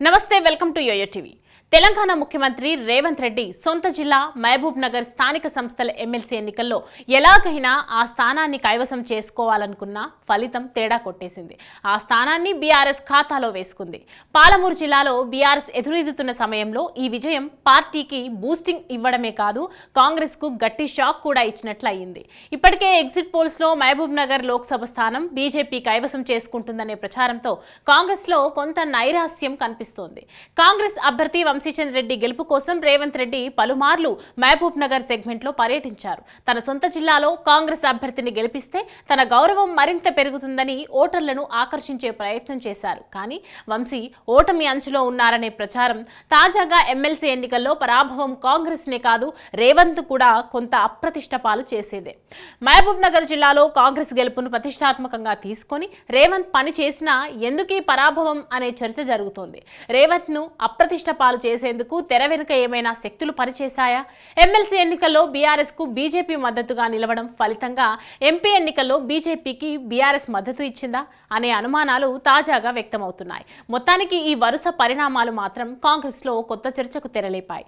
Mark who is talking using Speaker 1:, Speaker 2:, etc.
Speaker 1: నమస్తే welcome to YoYo TV. Telangana ముఖ్యమంత్రి రేవంత్ రెడ్డి సొంత జిల్లా మహబూబ్ నగర్ స్థానిక సంస్థల ఎమ్మెల్సీ ఎన్నికల్లో ఎలాగైనా ఆ స్థానాన్ని కైవసం చేసుకోవాలనుకున్న ఫలితం తేడా కొట్టేసింది। ఆ స్థానాన్ని బీఆర్ఎస్ ఖాతాలో వేసుకుంది। పాలమూరు జిల్లాలో బీఆర్ఎస్ ఎదురెదుతున్న సమయంలో ఈ విజయం పార్టీకి బూస్టింగ్ ఇవ్వడమే కాదు, కాంగ్రెస్ కు గట్టి షాక్ కూడా ఇచ్చినట్లయింది। ఇప్పటికే ఎగ్జిట్ పోల్స్ లో మహబూబ్ నగర్ లోక్సభ స్థానం బీజేపీ కైవసం చేసుకుంటుందనే ప్రచారంతో కాంగ్రెస్ లో కొంత నైరాస్యం కనిపిస్తోంది। కాంగ్రెస్ అభ్యర్థి వంశీచంద్ర రెడ్డి గెలుపు కోసం రేవంత్ రెడ్డి పలుమార్లు మహబూబ్ నగర్ సెగ్మెంట్ లో పర్యటించారు। తన సొంత జిల్లాలో కాంగ్రెస్ అభ్యర్థిని గెలిపిస్తే తన గౌరవం మరింత పెరుగుతుందని ఓటర్లను ఆకర్షించే ప్రయత్నం చేశారు। కానీ వంశీ ఓటమి అంచులో ఉన్నారనే ప్రచారం తాజాగా ఎమ్మెల్సీ ఎన్నికల్లో పరాభవం కాంగ్రెస్ నే కాదు, రేవంత్ కూడా కొంత అప్రతిష్ట పాలు చేసేదే। మహబూబ్ నగర్ జిల్లాలో కాంగ్రెస్ గెలుపును ప్రతిష్టాత్మకంగా తీసుకొని రేవంత్ పని చేసినా ఎందుకీ పరాభవం అనే చర్చ జరుగుతోంది। రేవంత్ ను అప్రతిష్ట పాలు చేసేందుకు తెర వెనుక ఏమైనా శక్తులు పనిచేశాయా? ఎమ్మెల్సీ ఎన్నికల్లో బీఆర్ఎస్ కు బీజేపీ మద్దతుగా నిలవడం ఫలితంగా ఎంపీ ఎన్నికల్లో బీజేపీకి బీఆర్ఎస్ మద్దతు ఇచ్చిందా అనే అనుమానాలు తాజాగా వ్యక్తమవుతున్నాయి। మొత్తానికి ఈ వరుస పరిణామాలు మాత్రం కాంగ్రెస్ లో కొత్త చర్చకు తెరలేపాయి।